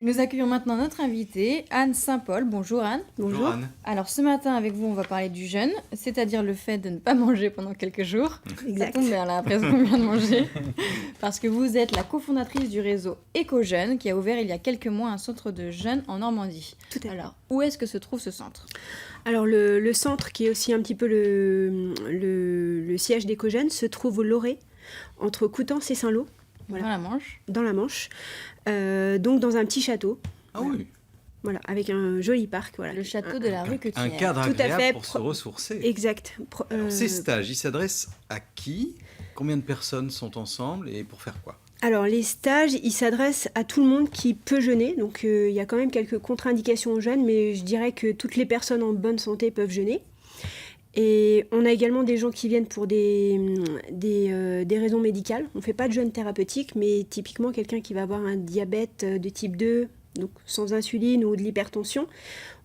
Nous accueillons maintenant notre invitée, Anne Saint-Paul. Bonjour Anne. Bonjour Anne. Alors ce matin avec vous, on va parler du jeûne, c'est-à-dire le fait de ne pas manger pendant quelques jours. Exact. Ça tombe bien là, après ce qu'on vient de manger. Parce que vous êtes la cofondatrice du réseau Éco-Jeûne qui a ouvert il y a quelques mois un centre de jeûne en Normandie. Tout à fait. Alors, où est-ce que se trouve ce centre ? Alors le centre qui est aussi un petit peu le siège d'Éco-Jeûne se trouve au Loré, entre Coutances et Saint-Lô. Voilà. Dans la Manche. Dans la Manche. Donc dans un petit château. Ah oui. Voilà, avec un joli parc. Voilà. Le château de la rue Quetière. Un cadre Tout à agréable fait, pour se ressourcer. Exact. Alors, ces stages, ils s'adressent à qui ? Combien de personnes sont ensemble et pour faire quoi ? Alors les stages, ils s'adressent à tout le monde qui peut jeûner. Donc il y a quand même quelques contre-indications au jeûne, mais je dirais que toutes les personnes en bonne santé peuvent jeûner. Et on a également des gens qui viennent pour des raisons médicales. On ne fait pas de jeûne thérapeutique, mais typiquement quelqu'un qui va avoir un diabète de type 2, donc sans insuline ou de l'hypertension.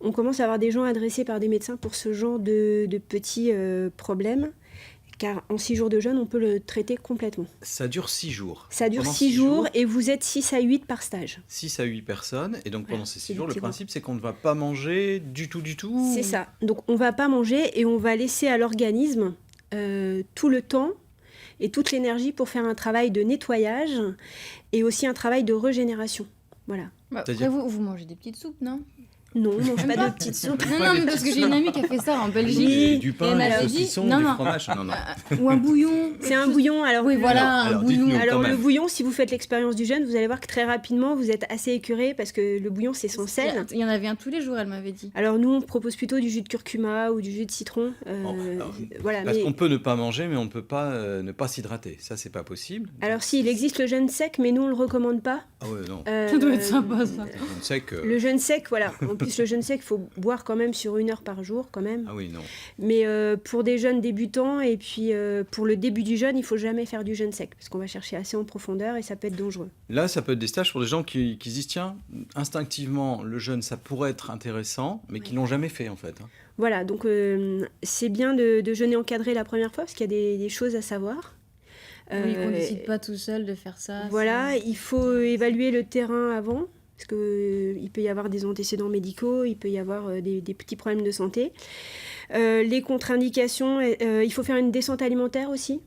On commence à avoir des gens adressés par des médecins pour ce genre de petits problèmes. Car en 6 jours de jeûne, on peut le traiter complètement. Ça dure 6 jours. Ça dure Pendant 6 jours et vous êtes 6 à 8 par stage. 6 à 8 personnes. Et donc pendant Voilà, ces 6 jours, le effectivement. principe, c'est qu'on ne va pas manger du tout. C'est ça. Donc on ne va pas manger et on va laisser à l'organisme tout le temps et toute l'énergie pour faire un travail de nettoyage et aussi un travail de régénération. Voilà. Bah, C'est-à-dire- après vous mangez des petites soupes, non ? Non, on ne mange pas pas. de petites soupes. Non, mais parce que j'ai une amie qui a fait ça en Belgique. Oui. Du Et pain, elle du m'avait dit- saucisson, non, du non. fromage. Non. Ou un bouillon. C'est un bouillon. Alors, Oui, voilà, Alors, un bouillon. dites-nous. Alors quand le même. bouillon, si vous faites l'expérience du jeûne, vous allez voir que très rapidement, vous êtes assez écœuré parce que le bouillon, c'est sans sel. Il y en avait un tous les jours, elle m'avait dit. Alors nous, on propose plutôt du jus de curcuma ou du jus de citron. Voilà, Parce mais... qu'on peut ne pas manger, mais on ne peut pas ne pas s'hydrater. Ça, c'est pas possible. Alors si, il existe le jeûne sec, mais nous, on le recommande pas. Ah ouais, non. Ça doit être sympa, ça. On sait que... Le jeûne sec, voilà. En plus, le jeûne sec, il faut boire quand même sur 1 heure par jour, quand même. Ah oui, non. Mais pour des jeunes débutants et puis pour le début du jeûne, il faut jamais faire du jeûne sec parce qu'on va chercher assez en profondeur et ça peut être dangereux. Là, ça peut être des stages pour des gens qui se disent, tiens, instinctivement, le jeûne, ça pourrait être intéressant, mais qui l'ont jamais fait, en fait. Hein. Voilà, donc c'est bien de jeûner encadré la première fois parce qu'il y a des choses à savoir. Oui, qu'on ne décide pas tout seul de faire ça. Voilà, il faut évaluer le terrain avant. Parce qu'il peut y avoir des antécédents médicaux, il peut y avoir des petits problèmes de santé. Les contre-indications, il faut faire une descente alimentaire aussi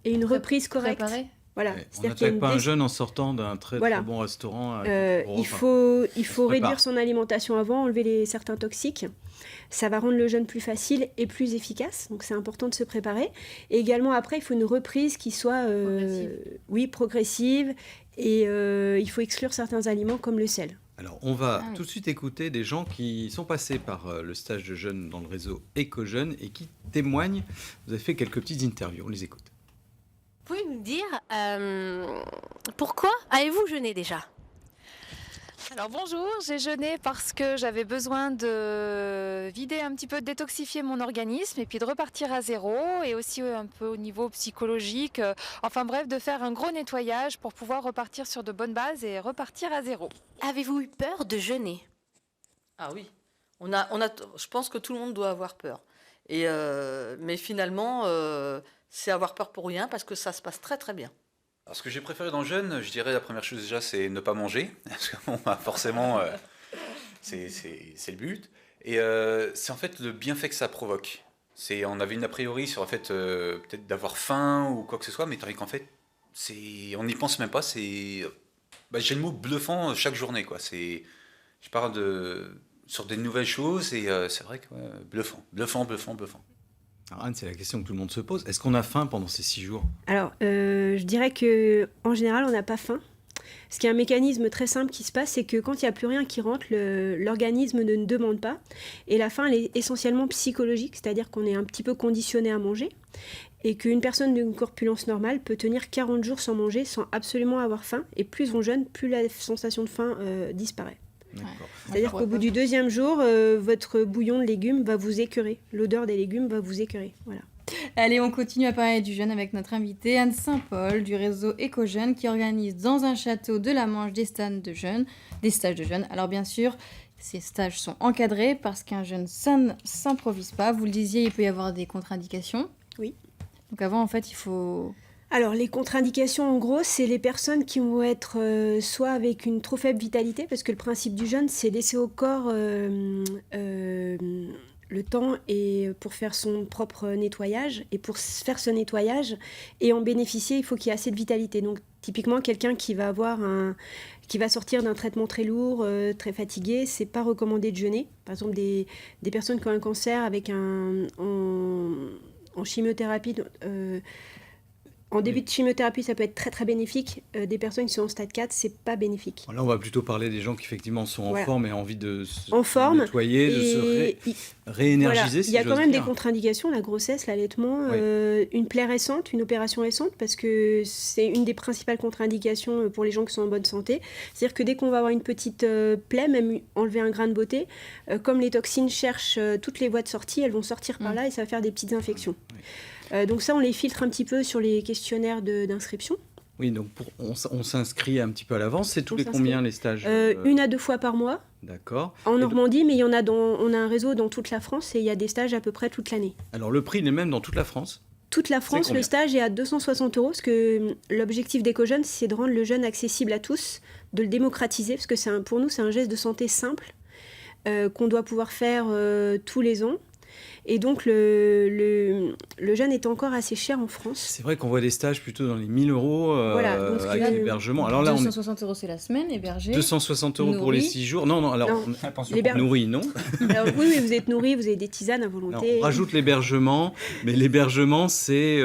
et une reprise correcte. Préparé. Voilà. Ouais, on C'est-à-dire qu'il y a n'attaque une pas un des- jeune en sortant d'un très Voilà. bon restaurant. il faut prépare. réduire son alimentation avant, enlever certains toxiques. Ça va rendre le jeûne plus facile et plus efficace. Donc c'est important de se préparer. Et également après, il faut une reprise qui soit progressive. Et il faut exclure certains aliments comme le sel. Alors, on va Ah oui. tout de suite écouter des gens qui sont passés par le stage de jeunes dans le réseau Éco-Jeune et qui témoignent. Vous avez fait quelques petites interviews, on les écoute. Vous pouvez nous dire pourquoi avez-vous jeûné déjà? Alors bonjour, j'ai jeûné parce que j'avais besoin de vider un petit peu, de détoxifier mon organisme et puis de repartir à zéro et aussi un peu au niveau psychologique, enfin bref, de faire un gros nettoyage pour pouvoir repartir sur de bonnes bases et repartir à zéro. Avez-vous eu peur de jeûner? Ah oui, je pense que tout le monde doit avoir peur. Mais finalement, c'est avoir peur pour rien parce que ça se passe très très bien. Alors, ce que j'ai préféré dans le jeûne, je dirais la première chose déjà, c'est ne pas manger. Parce que bon, bah, forcément, c'est le but. Et c'est en fait le bienfait que ça provoque. On avait une a priori sur le fait peut-être d'avoir faim ou quoi que ce soit, mais qu'en fait, on n'y pense même pas. J'ai le mot bluffant chaque journée, quoi. Je parle sur des nouvelles choses et c'est vrai que bluffant. Alors, Anne, c'est la question que tout le monde se pose. Est-ce qu'on a faim pendant ces 6 jours ? Alors, je dirais qu'en général, on n'a pas faim. Parce qu'il y a un mécanisme très simple qui se passe, c'est que quand il n'y a plus rien qui rentre, l'organisme ne demande pas. Et la faim, elle est essentiellement psychologique, c'est-à-dire qu'on est un petit peu conditionné à manger. Et qu'une personne d'une corpulence normale peut tenir 40 jours sans manger, sans absolument avoir faim. Et plus on jeûne, plus la sensation de faim disparaît. D'accord. C'est-à-dire qu'au bout du 2e jour, votre bouillon de légumes va vous écœurer. L'odeur des légumes va vous écœurer. Voilà. Allez, on continue à parler du jeûne avec notre invitée Anne Saint-Paul du réseau Éco-Jeune qui organise dans un château de la Manche des stages de jeûne. Alors bien sûr, ces stages sont encadrés parce qu'un jeûne ça ne s'improvise pas. Vous le disiez, il peut y avoir des contre-indications. Oui. Donc avant, en fait, il faut Alors, les contre-indications, en gros, c'est les personnes qui vont être soit avec une trop faible vitalité, parce que le principe du jeûne, c'est laisser au corps le temps et pour faire son propre nettoyage. Et pour faire ce nettoyage et en bénéficier, il faut qu'il y ait assez de vitalité. Donc, typiquement, quelqu'un qui va qui va sortir d'un traitement très lourd, très fatigué, c'est pas recommandé de jeûner. Par exemple, des personnes qui ont un cancer avec en chimiothérapie. En début de chimiothérapie, ça peut être très très bénéfique. Des personnes qui sont en stade 4, c'est pas bénéfique. Là, on va plutôt parler des gens qui effectivement sont en forme et ont envie de se nettoyer, de se réénergiser. Il y a quand même des contre-indications, la grossesse, l'allaitement, une plaie récente, une opération récente, parce que c'est une des principales contre-indications pour les gens qui sont en bonne santé. C'est-à-dire que dès qu'on va avoir une petite plaie, même enlever un grain de beauté, comme les toxines cherchent toutes les voies de sortie, elles vont sortir par là et ça va faire des petites infections. Donc ça, on les filtre un petit peu sur les questionnaires d'inscription. Oui, donc on s'inscrit un petit peu à l'avance. C'est tous les combien les stages 1 à 2 fois par mois. D'accord. En Normandie, mais il y en a on a un réseau dans toute la France et il y a des stages à peu près toute l'année. Alors le prix il est même dans toute la France. Toute la France, le stage est à 260 €, parce que l'objectif d'EcoJeune, c'est de rendre le jeûne accessible à tous, de le démocratiser, parce que pour nous, c'est un geste de santé simple qu'on doit pouvoir faire tous les ans. Et donc, le jeûne est encore assez cher en France. C'est vrai qu'on voit des stages plutôt dans les 1 000 € avec l'hébergement. Alors là, 260 € c'est la semaine, hébergé. 260 € pour les 6 jours. Non, alors, nourri, non. Alors, oui, vous êtes nourri, vous avez des tisanes à volonté. Alors, on rajoute l'hébergement, mais l'hébergement, c'est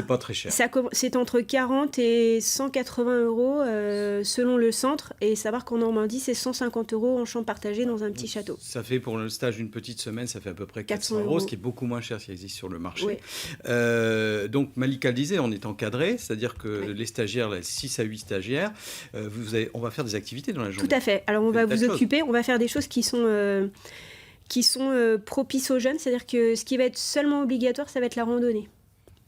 pas très cher. C'est entre 40 et 180 € selon le centre. Et savoir qu'en Normandie, c'est 150 € en chambre partagée dans un petit château. Ça fait pour le stage d'une petite semaine, ça fait à peu près 400 €, ce qui est beaucoup moins cher qui existe sur le marché. Oui. Donc Malika le disait, on est encadré, c'est-à-dire que les stagiaires, 6 à 8 stagiaires, on va faire des activités dans la journée. Tout à fait. Alors on va vous occuper, on va faire des choses qui sont propices aux jeunes, c'est-à-dire que ce qui va être seulement obligatoire, ça va être la randonnée.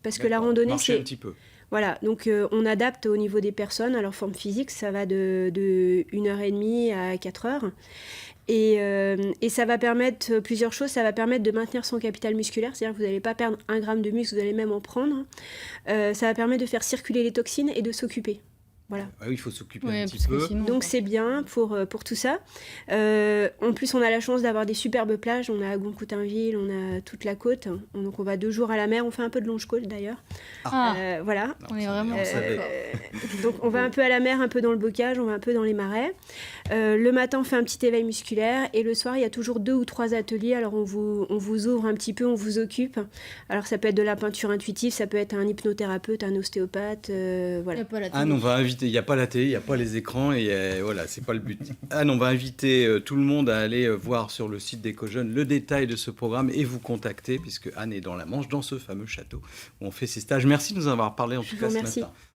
Parce que la randonnée, c'est... un petit peu. Voilà, donc on adapte au niveau des personnes, à leur forme physique, ça va de 1h30 à 4h. Et ça va permettre plusieurs choses. Ça va permettre de maintenir son capital musculaire, c'est-à-dire que vous n'allez pas perdre 1 gramme de muscle, vous allez même en prendre. Ça va permettre de faire circuler les toxines et de s'occuper. Voilà. Ah oui, il faut s'occuper un petit peu. Donc c'est bien pour tout ça. En plus, on a la chance d'avoir des superbes plages. On a Goncoutainville, on a toute la côte. Donc on va 2 jours à la mer. On fait un peu de longe-côte d'ailleurs. Voilà. On est vraiment... donc on va un peu à la mer, un peu dans le bocage, on va un peu dans les marais. Le matin, on fait un petit éveil musculaire. Et le soir, il y a toujours 2 ou 3 ateliers. Alors on vous ouvre un petit peu, on vous occupe. Alors ça peut être de la peinture intuitive, ça peut être un hypnothérapeute, un ostéopathe. Voilà. On va inviter. Il n'y a pas la télé, il n'y a pas les écrans, et voilà, c'est pas le but. Anne, on va inviter tout le monde à aller voir sur le site d'EcoJeune le détail de ce programme et vous contacter, puisque Anne est dans la Manche, dans ce fameux château où on fait ses stages. Merci de nous avoir parlé en tout cas ce matin.